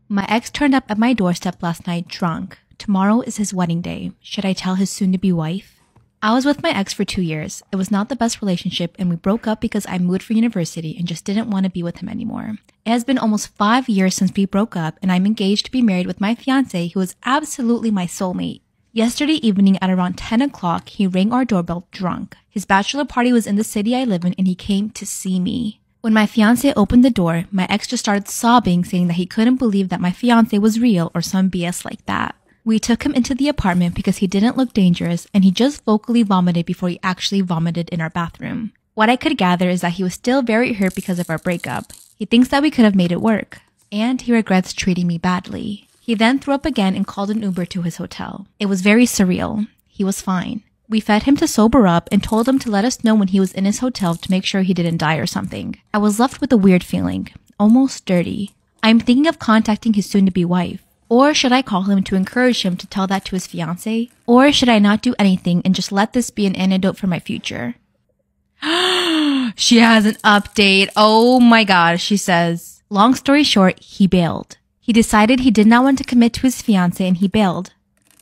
My ex turned up at my doorstep last night drunk. Tomorrow is his wedding day. Should I tell his soon-to-be wife? I was with my ex for 2 years. It was not the best relationship and we broke up because I moved for university and just didn't want to be with him anymore. It has been almost 5 years since we broke up and I'm engaged to be married with my fiance who is absolutely my soulmate. Yesterday evening at around 10 o'clock, he rang our doorbell drunk. His bachelor party was in the city I live in and he came to see me. When my fiance opened the door, my ex just started sobbing, saying that he couldn't believe that my fiance was real or some BS like that. We took him into the apartment because he didn't look dangerous and he just vocally vomited before he actually vomited in our bathroom. What I could gather is that he was still very hurt because of our breakup. He thinks that we could have made it work. And he regrets treating me badly. He then threw up again and called an Uber to his hotel. It was very surreal. He was fine. We fed him to sober up and told him to let us know when he was in his hotel to make sure he didn't die or something. I was left with a weird feeling, almost dirty. I'm thinking of contacting his soon-to-be wife. Or should I call him to encourage him to tell that to his fiancé? Or should I not do anything and just let this be an antidote for my future? She has an update. Oh my god, she says. Long story short, he bailed. He decided he did not want to commit to his fiancé and he bailed.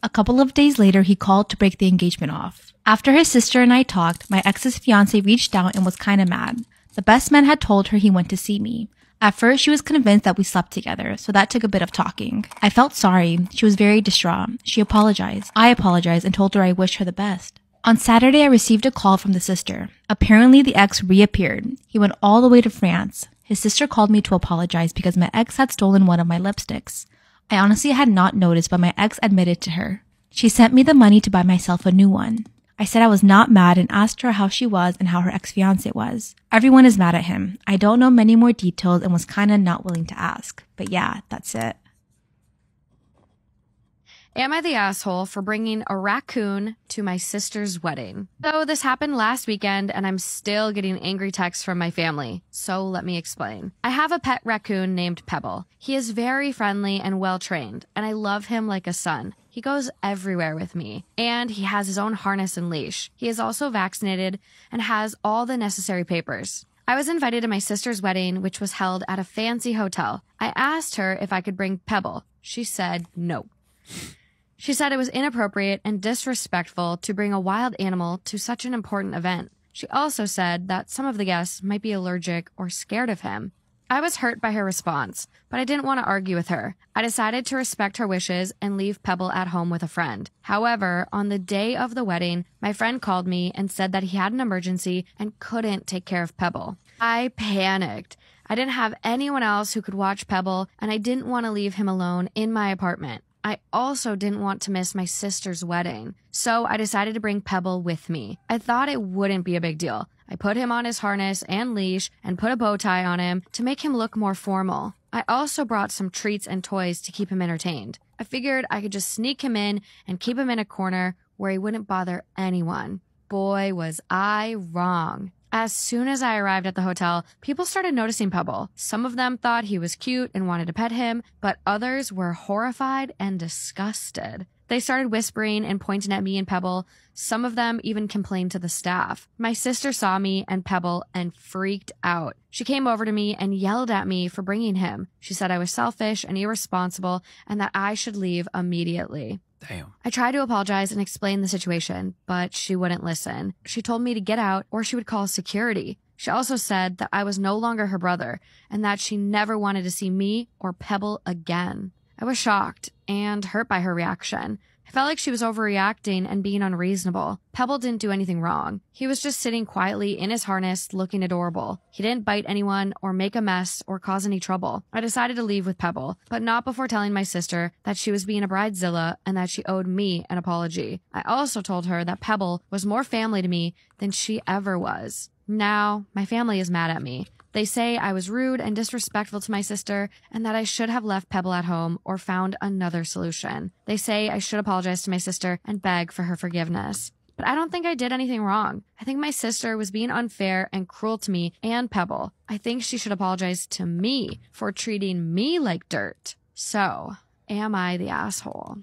A couple of days later, he called to break the engagement off. After his sister and I talked, my ex's fiancé reached out and was kind of mad. The best man had told her he went to see me. At first, she was convinced that we slept together, so that took a bit of talking. I felt sorry. She was very distraught. She apologized. I apologized and told her I wished her the best. On Saturday, I received a call from the sister. Apparently, the ex reappeared. He went all the way to France. His sister called me to apologize because my ex had stolen one of my lipsticks. I honestly had not noticed, but my ex admitted to her. She sent me the money to buy myself a new one. I said I was not mad and asked her how she was and how her ex-fiancé was. Everyone is mad at him. I don't know many more details and was kinda not willing to ask. But yeah, that's it. Am I the asshole for bringing a raccoon to my sister's wedding? So this happened last weekend and I'm still getting angry texts from my family. So let me explain. I have a pet raccoon named Pebble. He is very friendly and well trained and I love him like a son. He goes everywhere with me and he has his own harness and leash. He is also vaccinated and has all the necessary papers. I was invited to my sister's wedding, which was held at a fancy hotel. I asked her if I could bring Pebble. She said no. She said it was inappropriate and disrespectful to bring a wild animal to such an important event. She also said that some of the guests might be allergic or scared of him. I was hurt by her response, but I didn't want to argue with her. I decided to respect her wishes and leave Pebble at home with a friend. However, on the day of the wedding, my friend called me and said that he had an emergency and couldn't take care of Pebble. I panicked. I didn't have anyone else who could watch Pebble, and I didn't want to leave him alone in my apartment. I also didn't want to miss my sister's wedding, so I decided to bring Pebble with me. I thought it wouldn't be a big deal. I put him on his harness and leash and put a bow tie on him to make him look more formal. I also brought some treats and toys to keep him entertained. I figured I could just sneak him in and keep him in a corner where he wouldn't bother anyone. Boy, was I wrong. As soon as I arrived at the hotel, people started noticing Pebble. Some of them thought he was cute and wanted to pet him, but others were horrified and disgusted. They started whispering and pointing at me and Pebble. Some of them even complained to the staff. My sister saw me and Pebble and freaked out. She came over to me and yelled at me for bringing him. She said I was selfish and irresponsible and that I should leave immediately. Damn. I tried to apologize and explain the situation, but she wouldn't listen. She told me to get out or she would call security. She also said that I was no longer her brother and that she never wanted to see me or Pebble again. I was shocked and hurt by her reaction. I felt like she was overreacting and being unreasonable. Pebble didn't do anything wrong. He was just sitting quietly in his harness looking adorable. He didn't bite anyone or make a mess or cause any trouble. I decided to leave with Pebble, but not before telling my sister that she was being a bridezilla and that she owed me an apology. I also told her that Pebble was more family to me than she ever was. Now, my family is mad at me. They say I was rude and disrespectful to my sister and that I should have left Pebble at home or found another solution. They say I should apologize to my sister and beg for her forgiveness. But I don't think I did anything wrong. I think my sister was being unfair and cruel to me and Pebble. I think she should apologize to me for treating me like dirt. So, am I the asshole?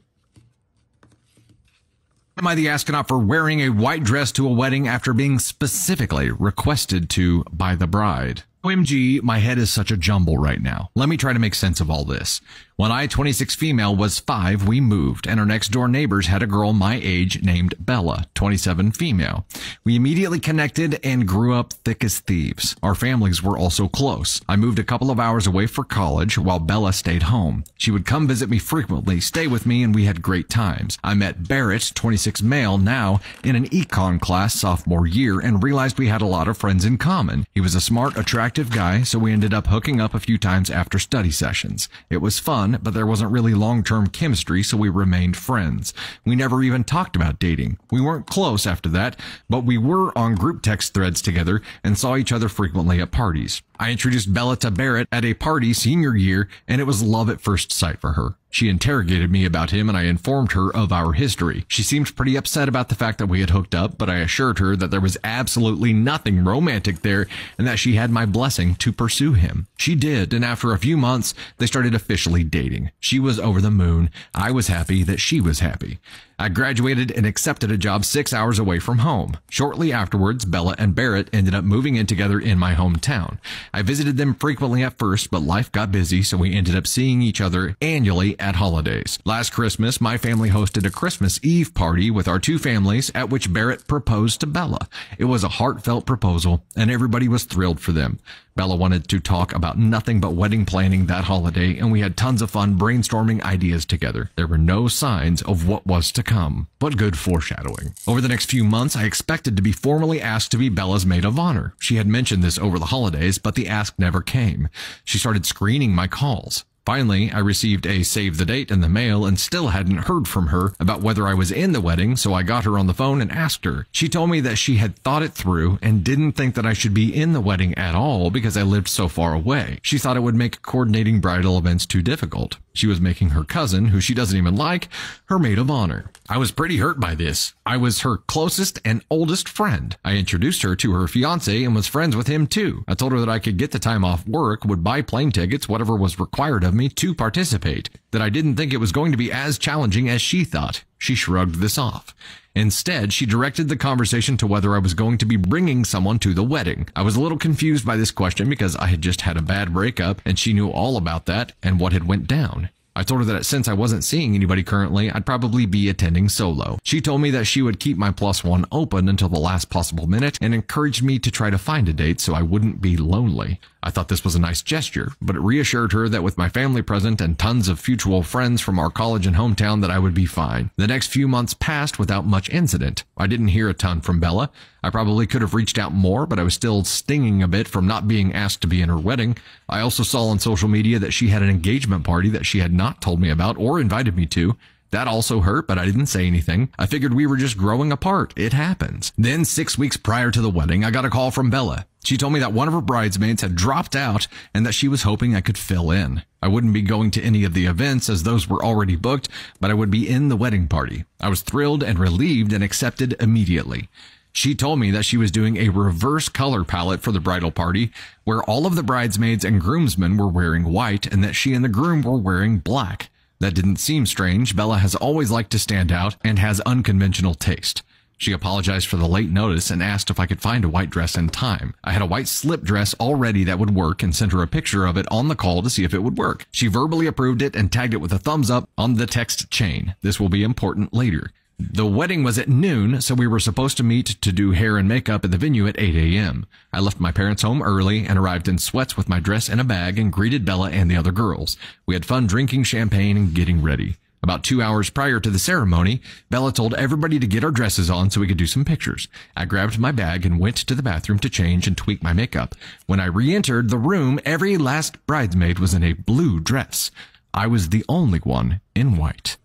Am I the astronaut for wearing a white dress to a wedding after being specifically requested to by the bride? OMG, my head is such a jumble right now. Let me try to make sense of all this. When I, 26 female, was 5, we moved, and our next door neighbors had a girl my age named Bella, 27 female. We immediately connected and grew up thick as thieves. Our families were also close. I moved a couple of hours away for college while Bella stayed home. She would come visit me frequently, stay with me, and we had great times. I met Barrett, 26 male now, in an econ class sophomore year and realized we had a lot of friends in common. He was a smart, attractive guy, so we ended up hooking up a few times after study sessions. It was fun, but there wasn't really long-term chemistry, so we remained friends. We never even talked about dating. We weren't close after that, but we were on group text threads together and saw each other frequently at parties. I introduced Bella to Barrett at a party senior year, and it was love at first sight for her. She interrogated me about him, and I informed her of our history. She seemed pretty upset about the fact that we had hooked up, but I assured her that there was absolutely nothing romantic there and that she had my blessing to pursue him. She did, and after a few months, they started officially dating. She was over the moon. I was happy that she was happy. I graduated and accepted a job 6 hours away from home. Shortly afterwards, Bella and Barrett ended up moving in together in my hometown. I visited them frequently at first, but life got busy, so we ended up seeing each other annually at holidays. Last Christmas, my family hosted a Christmas Eve party with our two families at which Barrett proposed to Bella. It was a heartfelt proposal, and everybody was thrilled for them. Bella wanted to talk about nothing but wedding planning that holiday, and we had tons of fun brainstorming ideas together. There were no signs of what was to come, but good foreshadowing. Over the next few months, I expected to be formally asked to be Bella's maid of honor. She had mentioned this over the holidays, but the ask never came. She started screening my calls. Finally, I received a save the date in the mail and still hadn't heard from her about whether I was in the wedding, so I got her on the phone and asked her. She told me that she had thought it through and didn't think that I should be in the wedding at all because I lived so far away. She thought it would make coordinating bridal events too difficult. She was making her cousin, who she doesn't even like, her maid of honor. I was pretty hurt by this. I was her closest and oldest friend. I introduced her to her fiancé and was friends with him too. I told her that I could get the time off work, would buy plane tickets, whatever was required of me to participate, that I didn't think it was going to be as challenging as she thought. She shrugged this off. Instead, she directed the conversation to whether I was going to be bringing someone to the wedding. I was a little confused by this question because I had just had a bad breakup and she knew all about that and what had went down. I told her that since I wasn't seeing anybody currently, I'd probably be attending solo. She told me that she would keep my +1 open until the last possible minute and encouraged me to try to find a date so I wouldn't be lonely. I thought this was a nice gesture, but it reassured her that with my family present and tons of mutual friends from our college and hometown that I would be fine. The next few months passed without much incident. I didn't hear a ton from Bella. I probably could have reached out more, but I was still stinging a bit from not being asked to be in her wedding. I also saw on social media that she had an engagement party that she had not told me about or invited me to. That also hurt, but I didn't say anything. I figured we were just growing apart. It happens. Then 6 weeks prior to the wedding, I got a call from Bella. She told me that one of her bridesmaids had dropped out and that she was hoping I could fill in. I wouldn't be going to any of the events as those were already booked, but I would be in the wedding party. I was thrilled and relieved and accepted immediately. She told me that she was doing a reverse color palette for the bridal party where all of the bridesmaids and groomsmen were wearing white and that she and the groom were wearing black. That didn't seem strange. Bella has always liked to stand out and has unconventional taste. She apologized for the late notice and asked if I could find a white dress in time. I had a white slip dress already that would work and sent her a picture of it on the call to see if it would work. She verbally approved it and tagged it with a thumbs up on the text chain. This will be important later. The wedding was at noon, so we were supposed to meet to do hair and makeup at the venue at 8 a.m. I left my parents' home early and arrived in sweats with my dress in a bag and greeted Bella and the other girls. We had fun drinking champagne and getting ready. About 2 hours prior to the ceremony, Bella told everybody to get our dresses on so we could do some pictures. I grabbed my bag and went to the bathroom to change and tweak my makeup. When I re-entered the room, every last bridesmaid was in a blue dress. I was the only one in white.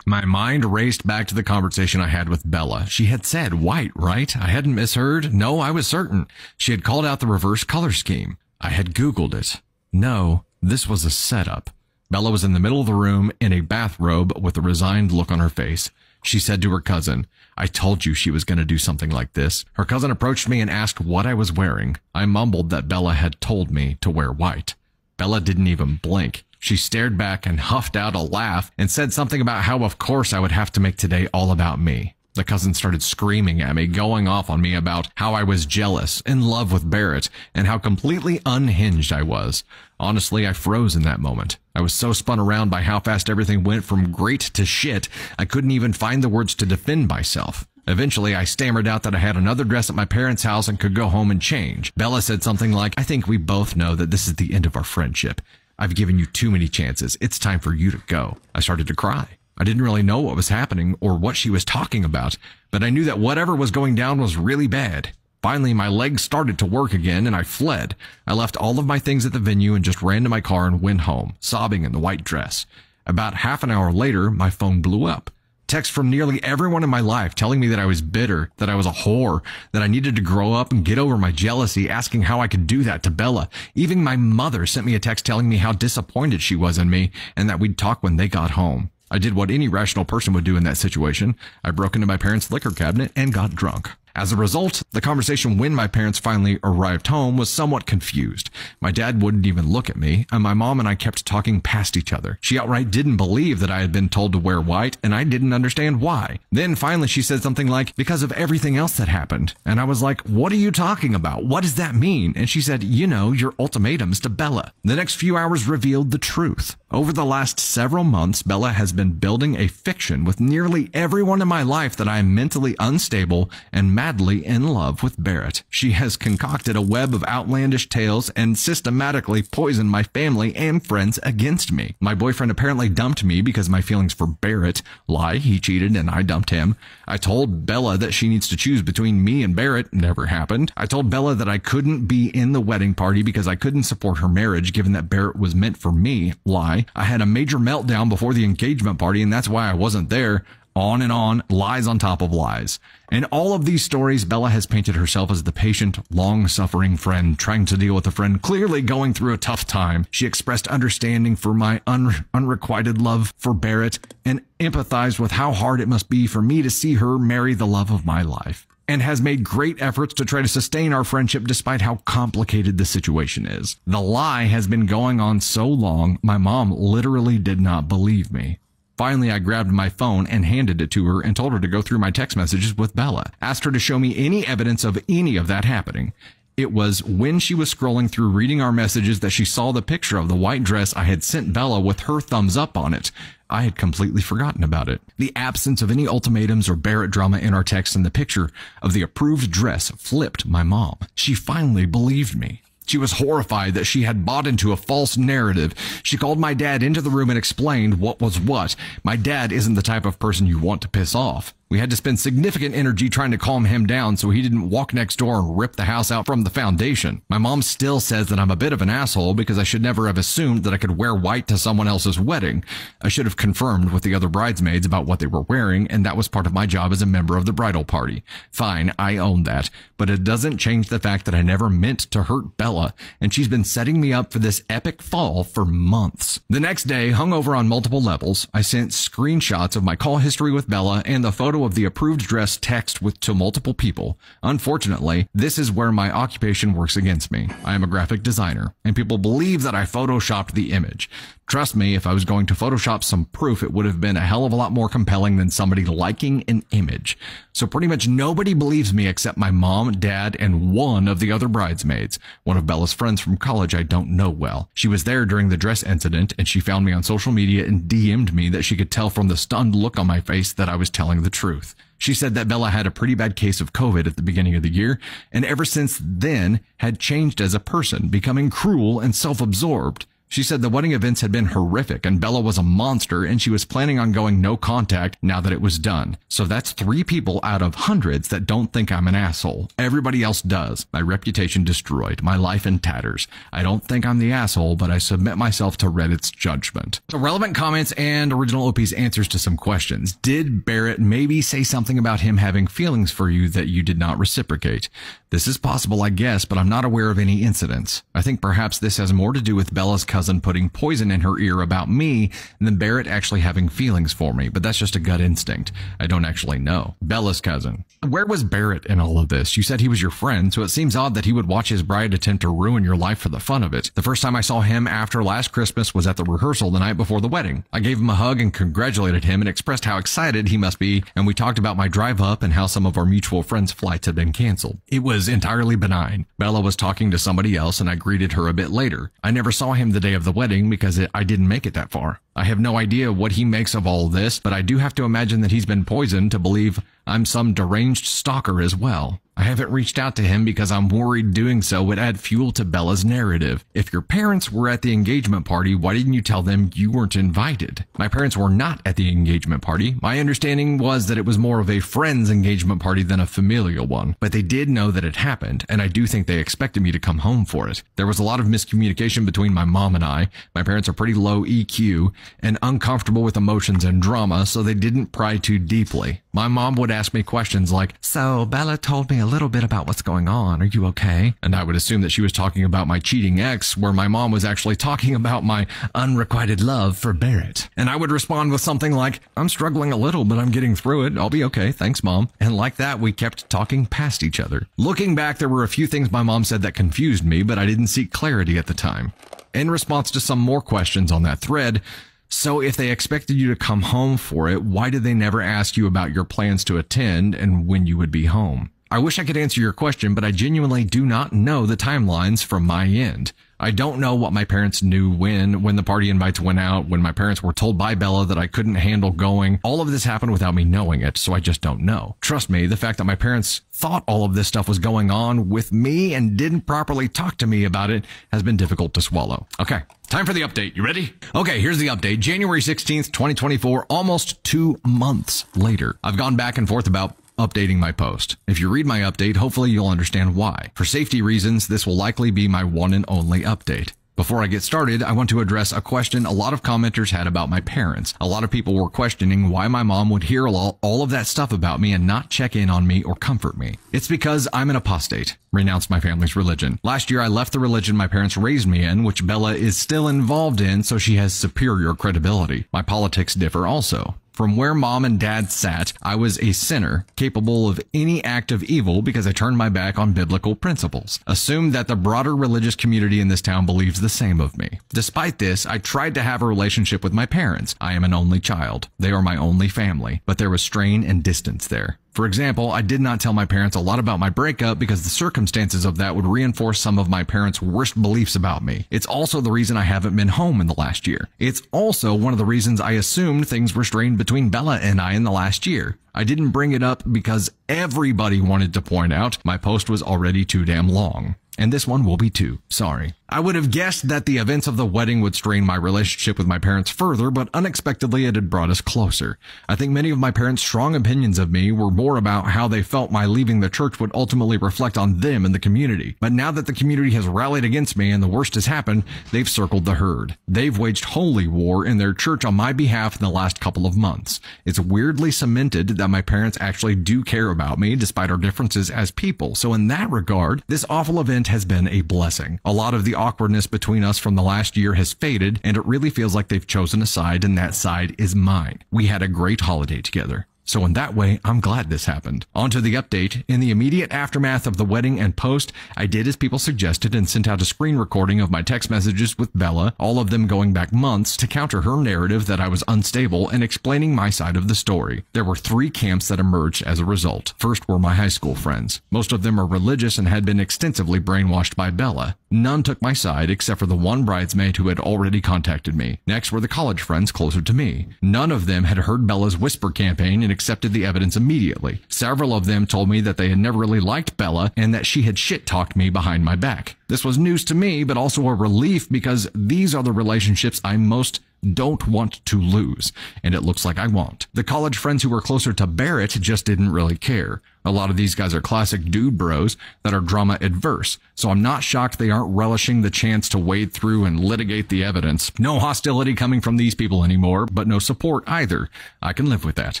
My mind raced back to the conversation I had with Bella. She had said white, right? I hadn't misheard. No, I was certain. She had called out the reverse color scheme. I had Googled it. No, this was a setup. Bella was in the middle of the room in a bathrobe with a resigned look on her face. She said to her cousin, "I told you she was going to do something like this." Her cousin approached me and asked what I was wearing. I mumbled that Bella had told me to wear white. Bella didn't even blink. She stared back and huffed out a laugh and said something about how of course I would have to make today all about me. The cousin started screaming at me, going off on me about how I was jealous, in love with Barrett, and how completely unhinged I was. Honestly, I froze in that moment. I was so spun around by how fast everything went from great to shit, I couldn't even find the words to defend myself. Eventually, I stammered out that I had another dress at my parents' house and could go home and change. Bella said something like, "I think we both know that this is the end of our friendship. I've given you too many chances. It's time for you to go." I started to cry. I didn't really know what was happening or what she was talking about, but I knew that whatever was going down was really bad. Finally, my legs started to work again and I fled. I left all of my things at the venue and just ran to my car and went home, sobbing in the white dress. About half an hour later, my phone blew up. Texts from nearly everyone in my life telling me that I was bitter, that I was a whore, that I needed to grow up and get over my jealousy, asking how I could do that to Bella. Even my mother sent me a text telling me how disappointed she was in me and that we'd talk when they got home. I did what any rational person would do in that situation. I broke into my parents' liquor cabinet and got drunk. As a result, the conversation when my parents finally arrived home was somewhat confused. My dad wouldn't even look at me, and my mom and I kept talking past each other. She outright didn't believe that I had been told to wear white, and I didn't understand why. Then finally she said something like, "Because of everything else that happened." And I was like, "What are you talking about? What does that mean?" And she said, "You know, your ultimatums to Bella." The next few hours revealed the truth. Over the last several months, Bella has been building a fiction with nearly everyone in my life that I am mentally unstable and madly in love with Barrett. She has concocted a web of outlandish tales and systematically poisoned my family and friends against me. My boyfriend apparently dumped me because of my feelings for Barrett. Lie, he cheated and I dumped him. I told Bella that she needs to choose between me and Barrett. Never happened. I told Bella that I couldn't be in the wedding party because I couldn't support her marriage given that Barrett was meant for me. Lie. I had a major meltdown before the engagement party and that's why I wasn't there. On, lies on top of lies. In all of these stories, Bella has painted herself as the patient, long-suffering friend trying to deal with a friend clearly going through a tough time. She expressed understanding for my unrequited love for Barrett and empathized with how hard it must be for me to see her marry the love of my life, and has made great efforts to try to sustain our friendship despite how complicated the situation is. The lie has been going on so long, my mom literally did not believe me. Finally, I grabbed my phone and handed it to her and told her to go through my text messages with Bella. Asked her to show me any evidence of any of that happening. It was when she was scrolling through reading our messages that she saw the picture of the white dress I had sent Bella with her thumbs up on it. I had completely forgotten about it. The absence of any ultimatums or Barrett drama in our text and the picture of the approved dress flipped my mom. She finally believed me. She was horrified that she had bought into a false narrative. She called my dad into the room and explained what was what. My dad isn't the type of person you want to piss off. We had to spend significant energy trying to calm him down so he didn't walk next door and rip the house out from the foundation. My mom still says that I'm a bit of an asshole because I should never have assumed that I could wear white to someone else's wedding. I should have confirmed with the other bridesmaids about what they were wearing, and that was part of my job as a member of the bridal party. Fine, I own that, but it doesn't change the fact that I never meant to hurt Bella, and she's been setting me up for this epic fall for months. The next day, hungover on multiple levels, I sent screenshots of my call history with Bella and the photo of the approved dress text to multiple people. Unfortunately, this is where my occupation works against me. I am a graphic designer, and people believe that I photoshopped the image. Trust me, if I was going to Photoshop some proof, it would have been a hell of a lot more compelling than somebody liking an image. So pretty much nobody believes me except my mom, dad, and one of the other bridesmaids. One of Bella's friends from college I don't know well. She was there during the dress incident, and she found me on social media and DM'd me that she could tell from the stunned look on my face that I was telling the truth. She said that Bella had a pretty bad case of COVID at the beginning of the year, and ever since then had changed as a person, becoming cruel and self-absorbed. She said the wedding events had been horrific and Bella was a monster and she was planning on going no contact now that it was done. So that's 3 people out of hundreds that don't think I'm an asshole. Everybody else does. My reputation destroyed. My life in tatters. I don't think I'm the asshole, but I submit myself to Reddit's judgment. So relevant comments and original OP's answers to some questions. Did Barrett maybe say something about him having feelings for you that you did not reciprocate? This is possible, I guess, but I'm not aware of any incidents. I think perhaps this has more to do with Bella's cousin putting poison in her ear about me than Barrett actually having feelings for me, but that's just a gut instinct. I don't actually know. Bella's cousin. Where was Barrett in all of this? You said he was your friend, so it seems odd that he would watch his bride attempt to ruin your life for the fun of it. The first time I saw him after last Christmas was at the rehearsal the night before the wedding. I gave him a hug and congratulated him and expressed how excited he must be, and we talked about my drive up and how some of our mutual friends' flights had been canceled. It was entirely benign. Bella was talking to somebody else and I greeted her a bit later. I never saw him the day of the wedding because I didn't make it that far. I have no idea what he makes of all this, but I do have to imagine that he's been poisoned to believe I'm some deranged stalker as well. I haven't reached out to him because I'm worried doing so would add fuel to Bella's narrative. If your parents were at the engagement party, why didn't you tell them you weren't invited? My parents were not at the engagement party. My understanding was that it was more of a friend's engagement party than a familial one, but they did know that it happened, and I do think they expected me to come home for it. There was a lot of miscommunication between my mom and I. My parents are pretty low EQ and uncomfortable with emotions and drama, so they didn't pry too deeply. My mom would ask me questions like, "So Bella told me a little bit about what's going on. Are you okay?" And I would assume that she was talking about my cheating ex, where my mom was actually talking about my unrequited love for Barrett. And I would respond with something like, "I'm struggling a little, but I'm getting through it. I'll be okay. Thanks, Mom." And like that, we kept talking past each other. Looking back, there were a few things my mom said that confused me, but I didn't seek clarity at the time. In response to some more questions on that thread, "So if they expected you to come home for it, why did they never ask you about your plans to attend and when you would be home?" I wish I could answer your question, but I genuinely do not know the timelines from my end. I don't know what my parents knew when the party invites went out, when my parents were told by Bella that I couldn't handle going. All of this happened without me knowing it, so I just don't know. Trust me, the fact that my parents thought all of this stuff was going on with me and didn't properly talk to me about it has been difficult to swallow. Okay, time for the update. You ready? Okay, here's the update. January 16th, 2024, almost 2 months later. I've gone back and forth about updating my post. If you read my update, hopefully you'll understand why. For safety reasons, this will likely be my one and only update. Before I get started, I want to address a question a lot of commenters had about my parents. A lot of people were questioning why my mom would hear all of that stuff about me and not check in on me or comfort me. It's because I'm an apostate, renounced my family's religion. Last year, I left the religion my parents raised me in, which Bella is still involved in, so she has superior credibility. My politics differ also. From where mom and dad sat, I was a sinner, capable of any act of evil because I turned my back on biblical principles. Assume that the broader religious community in this town believes the same of me. Despite this, I tried to have a relationship with my parents. I am an only child. They are my only family, but there was strain and distance there. For example, I did not tell my parents a lot about my breakup because the circumstances of that would reinforce some of my parents' worst beliefs about me. It's also the reason I haven't been home in the last year. It's also one of the reasons I assumed things were strained between Bella and I in the last year. I didn't bring it up because everybody wanted to point out my post was already too damn long. And this one will be too. Sorry. I would have guessed that the events of the wedding would strain my relationship with my parents further, but unexpectedly it had brought us closer. I think many of my parents' strong opinions of me were more about how they felt my leaving the church would ultimately reflect on them and the community. But now that the community has rallied against me and the worst has happened, they've circled the herd. They've waged holy war in their church on my behalf in the last couple of months. It's weirdly cemented that my parents actually do care about me despite our differences as people. So in that regard, this awful event has been a blessing. A lot of the awkwardness between us from the last year has faded, and it really feels like they've chosen a side, and that side is mine. We had a great holiday together. So in that way, I'm glad this happened. On to the update. In the immediate aftermath of the wedding and post, I did as people suggested and sent out a screen recording of my text messages with Bella, all of them going back months, to counter her narrative that I was unstable and explaining my side of the story. There were 3 camps that emerged as a result. First were my high school friends. Most of them are religious and had been extensively brainwashed by Bella. None took my side except for the one bridesmaid who had already contacted me. Next were the college friends closer to me. None of them had heard Bella's whisper campaign and accepted the evidence immediately. Several of them told me that they had never really liked Bella and that she had shit-talked me behind my back. This was news to me, but also a relief because these are the relationships I most don't want to lose, and it looks like I won't. The college friends who were closer to Barrett just didn't really care. A lot of these guys are classic dude bros that are drama adverse, so I'm not shocked they aren't relishing the chance to wade through and litigate the evidence. No hostility coming from these people anymore, but no support either. I can live with that.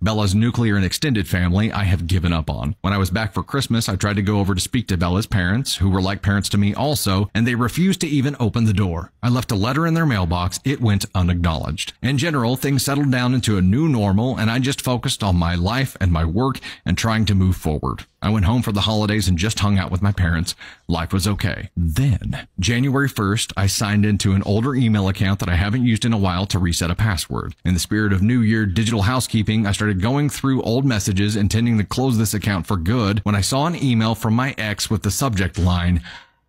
Bella's nuclear and extended family I have given up on. When I was back for Christmas, I tried to go over to speak to Bella's parents, who were like parents to me also, and they refused to even open the door. I left a letter in their mailbox. It went unacknowledged. In general, things settled down into a new normal, and I just focused on my life and my work and trying to move forward. I went home for the holidays and just hung out with my parents. Life was okay. Then, January 1st, I signed into an older email account that I haven't used in a while to reset a password. In the spirit of New Year digital housekeeping, I started going through old messages, intending to close this account for good, when I saw an email from my ex with the subject line,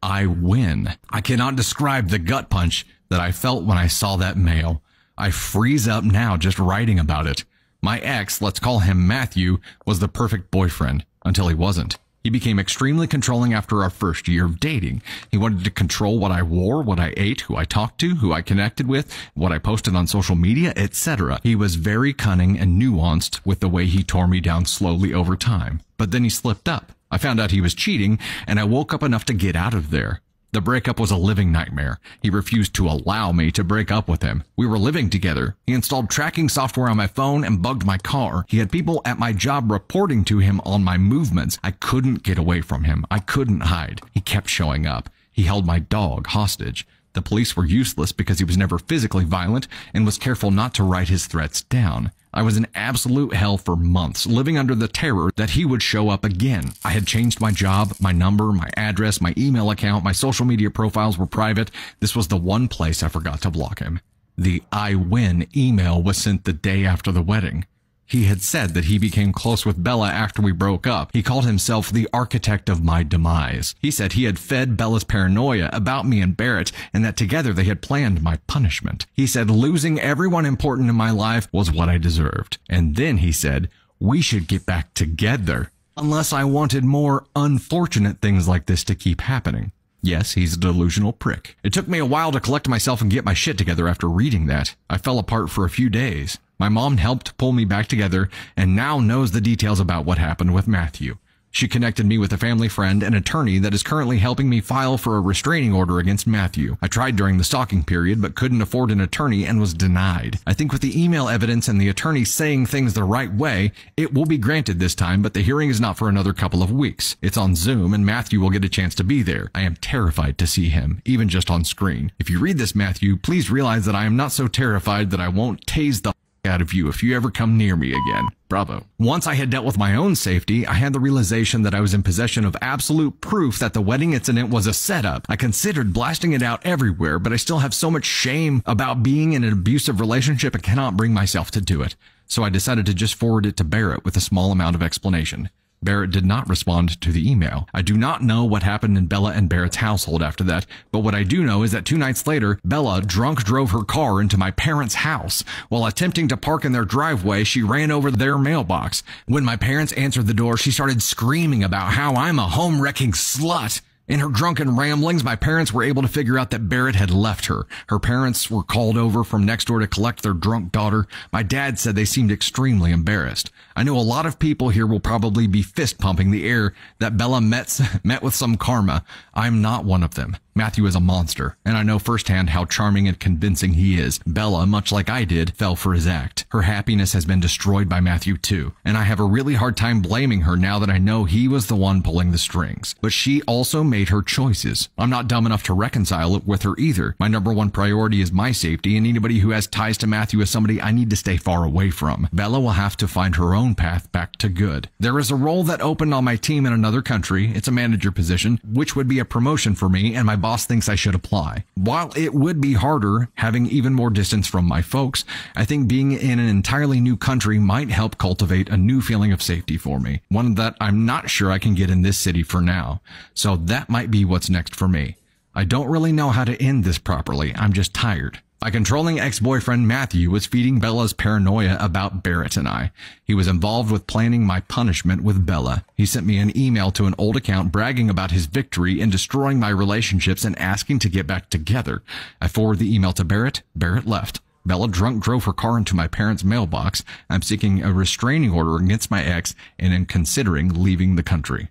"I win." I cannot describe the gut punch that I felt when I saw that mail. I freeze up now just writing about it. My ex, let's call him Matthew, was the perfect boyfriend until he wasn't. He became extremely controlling after our first year of dating. He wanted to control what I wore, what I ate, who I talked to, who I connected with, what I posted on social media, etc. He was very cunning and nuanced with the way he tore me down slowly over time. But then he slipped up. I found out he was cheating, and I woke up enough to get out of there. The breakup was a living nightmare. He refused to allow me to break up with him. We were living together. He installed tracking software on my phone and bugged my car. He had people at my job reporting to him on my movements. I couldn't get away from him. I couldn't hide. He kept showing up. He held my dog hostage. The police were useless because he was never physically violent and was careful not to write his threats down. I was in absolute hell for months, living under the terror that he would show up again. I had changed my job, my number, my address, my email account, my social media profiles were private. This was the one place I forgot to block him. The "I win" email was sent the day after the wedding. He had said that he became close with Bella after we broke up. He called himself the architect of my demise. He said he had fed Bella's paranoia about me and Barrett, and that together they had planned my punishment. He said losing everyone important in my life was what I deserved. And then he said, we should get back together, unless I wanted more unfortunate things like this to keep happening. Yes, he's a delusional prick. It took me a while to collect myself and get my shit together after reading that. I fell apart for a few days. My mom helped pull me back together and now knows the details about what happened with Matthew. She connected me with a family friend and attorney that is currently helping me file for a restraining order against Matthew. I tried during the stalking period but couldn't afford an attorney and was denied. I think with the email evidence and the attorney saying things the right way, it will be granted this time, but the hearing is not for another couple of weeks. It's on Zoom and Matthew will get a chance to be there. I am terrified to see him, even just on screen. If you read this, Matthew, please realize that I am not so terrified that I won't tase the out of you if you ever come near me again. Bravo. Once I had dealt with my own safety, I had the realization that I was in possession of absolute proof that the wedding incident was a setup. I considered blasting it out everywhere, but I still have so much shame about being in an abusive relationship I cannot bring myself to do it. So I decided to just forward it to Barrett with a small amount of explanation. Barrett did not respond to the email. I do not know what happened in Bella and Barrett's household after that, but what I do know is that 2 nights later, Bella drunk drove her car into my parents' house. While attempting to park in their driveway, she ran over their mailbox. When my parents answered the door, she started screaming about how I'm a home-wrecking slut. In her drunken ramblings, my parents were able to figure out that Barrett had left her. Her parents were called over from next door to collect their drunk daughter. My dad said they seemed extremely embarrassed. I know a lot of people here will probably be fist pumping the air that Bella met with some karma. I'm not one of them. Matthew is a monster, and I know firsthand how charming and convincing he is. Bella, much like I did, fell for his act. Her happiness has been destroyed by Matthew too, and I have a really hard time blaming her now that I know he was the one pulling the strings. But she also made her choices. I'm not dumb enough to reconcile it with her either. My number one priority is my safety, and anybody who has ties to Matthew is somebody I need to stay far away from. Bella will have to find her own path back to good. There is a role that opened on my team in another country. It's a manager position, which would be a promotion for me, and my boss thinks I should apply. While it would be harder having even more distance from my folks, I think being in an entirely new country might help cultivate a new feeling of safety for me, one that I'm not sure I can get in this city for now. So that might be what's next for me. I don't really know how to end this properly. I'm just tired. My controlling ex-boyfriend Matthew was feeding Bella's paranoia about Barrett and I. He was involved with planning my punishment with Bella. He sent me an email to an old account bragging about his victory in destroying my relationships and asking to get back together. I forwarded the email to Barrett. Barrett left. Bella drunk drove her car into my parents' mailbox. I'm seeking a restraining order against my ex and am considering leaving the country.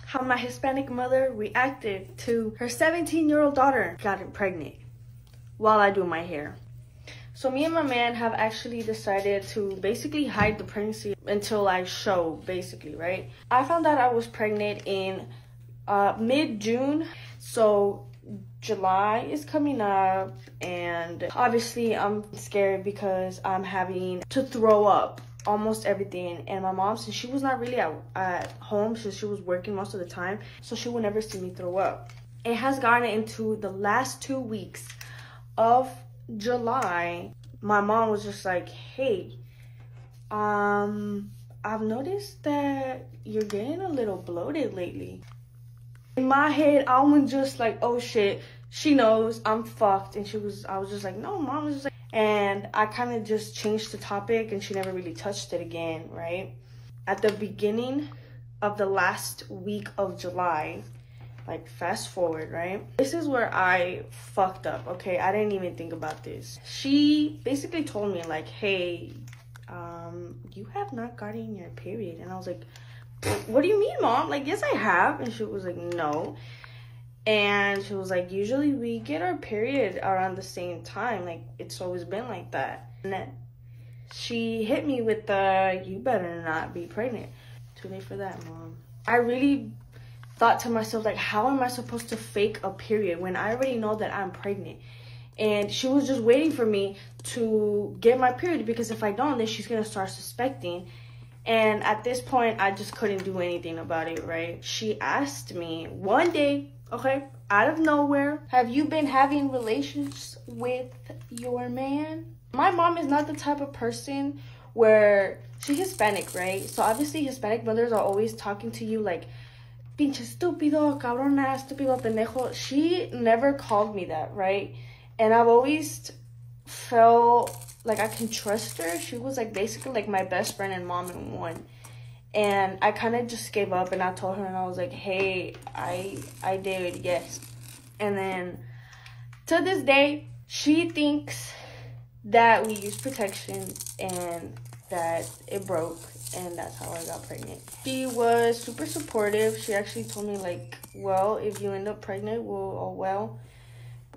How my Hispanic mother reacted to her 17-year-old daughter getting pregnant while I do my hair. So me and my man have actually decided to basically hide the pregnancy until I show, basically, right? I found out I was pregnant in mid-June. So July is coming up, and obviously I'm scared because I'm having to throw up almost everything. And my mom, since she was not really at home, since she was working most of the time, so she would never see me throw up. It has gotten into the last 2 weeks of July. My mom was just like, hey, I've noticed that you're getting a little bloated lately. In my head, I was just like, oh shit, she knows I'm fucked. And I was just like, no, mom was just like, and I kind of just changed the topic and she never really touched it again, right? At the beginning of the last week of July, like fast forward, right? This is where I fucked up, okay? I didn't even think about this. She basically told me like, hey, you have not gotten your period. And I was like, what do you mean, mom? Like, yes, I have. And she was like, no. And she was like, usually we get our period around the same time. Like, it's always been like that. And then she hit me with the, you better not be pregnant. Too late for that, mom. I really thought to myself, like, how am I supposed to fake a period when I already know that I'm pregnant? And she was just waiting for me to get my period, because if I don't, then she's going to start suspecting. And at this point, I just couldn't do anything about it, right? She asked me one day, okay, out of nowhere, have you been having relations with your man? My mom is not the type of person where she's Hispanic, right? So obviously Hispanic mothers are always talking to you like, pinche estúpido, cabrona, estúpido, pendejo. She never called me that, right? And I've always felt like I can trust her. She was like basically like my best friend and mom in one. And I kind of just gave up, and I told her, and I was like, hey, I did, yes. And then to this day, she thinks that we used protection and that it broke, and that's how I got pregnant. She was super supportive. She actually told me like, well, if you end up pregnant,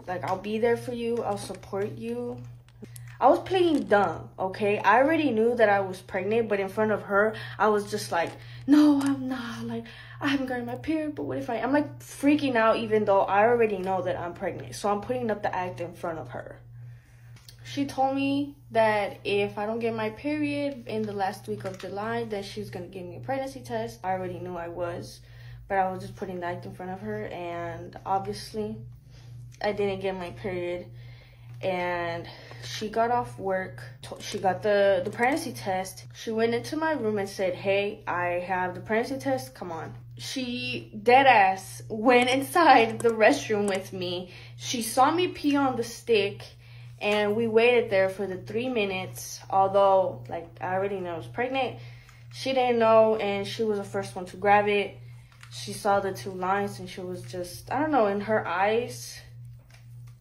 like, I'll be there for you. I'll support you. I was playing dumb, okay? I already knew that I was pregnant, but in front of her, I was just like, no, I'm not. Like, I haven't gotten my period, but what if I'm like freaking out, even though I already know that I'm pregnant. So I'm putting up the act in front of her. She told me that if I don't get my period in the last week of July, then she's going to give me a pregnancy test. I already knew I was, but I was just putting the act in front of her. And obviously, I didn't get my period. And she got off work. She got the pregnancy test. She went into my room and said, hey, I have the pregnancy test. Come on. She deadass went inside the restroom with me. She saw me pee on the stick, and we waited there for the 3 minutes. Although, like, I already knew I was pregnant. She didn't know, and she was the first one to grab it. She saw the 2 lines, and she was just, I don't know, in her eyes,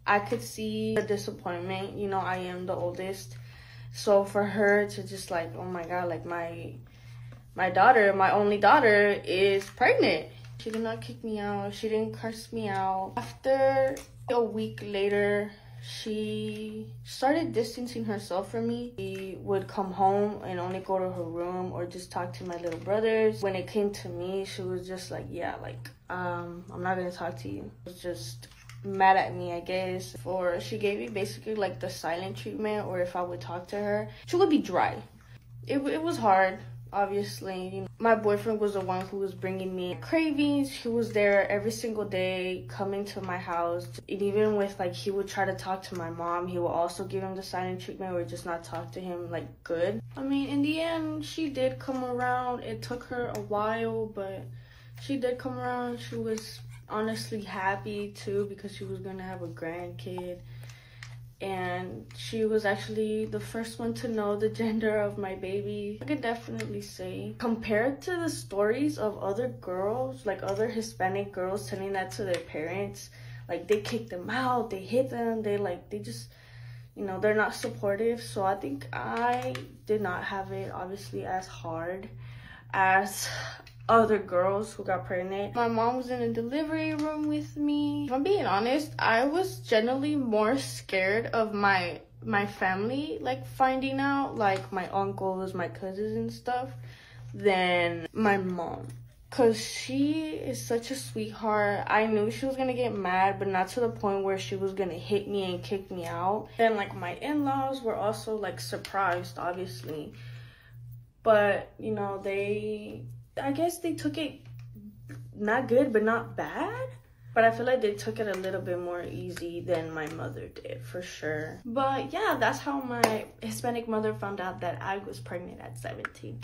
I could see the disappointment. You know, I am the oldest. So for her to just like, oh my God, like my daughter, my only daughter is pregnant. She did not kick me out. She didn't curse me out. After a week later, she started distancing herself from me. She would come home and only go to her room or just talk to my little brothers. When it came to me, she was just like, yeah, like, I'm not gonna talk to you. It was just mad at me, I guess. Or she gave me basically like the silent treatment, or if I would talk to her, she would be dry. It was hard, obviously. You know, my boyfriend was the one who was bringing me cravings. He was there every single day, coming to my house. And even with like, he would try to talk to my mom, he would also give him the silent treatment or just not talk to him like good. I mean, in the end, she did come around. It took her a while, but she did come around. She was honestly happy too, because she was gonna have a grandkid, and she was actually the first one to know the gender of my baby. I could definitely say, compared to the stories of other girls, like other Hispanic girls telling that to their parents, like they kicked them out, they hit them, they just, you know, they're not supportive. So I think I did not have it obviously as hard as other girls who got pregnant. My mom was in a delivery room with me. If I'm being honest, I was generally more scared of my my family like finding out, like my uncles, my cousins and stuff, than my mom. Cause she is such a sweetheart. I knew she was gonna get mad, but not to the point where she was gonna hit me and kick me out. And like my in-laws were also like surprised, obviously. But, you know, I guess they took it not good, but not bad. But I feel like they took it a little bit more easy than my mother did, for sure. But yeah, that's how my Hispanic mother found out that I was pregnant at 17.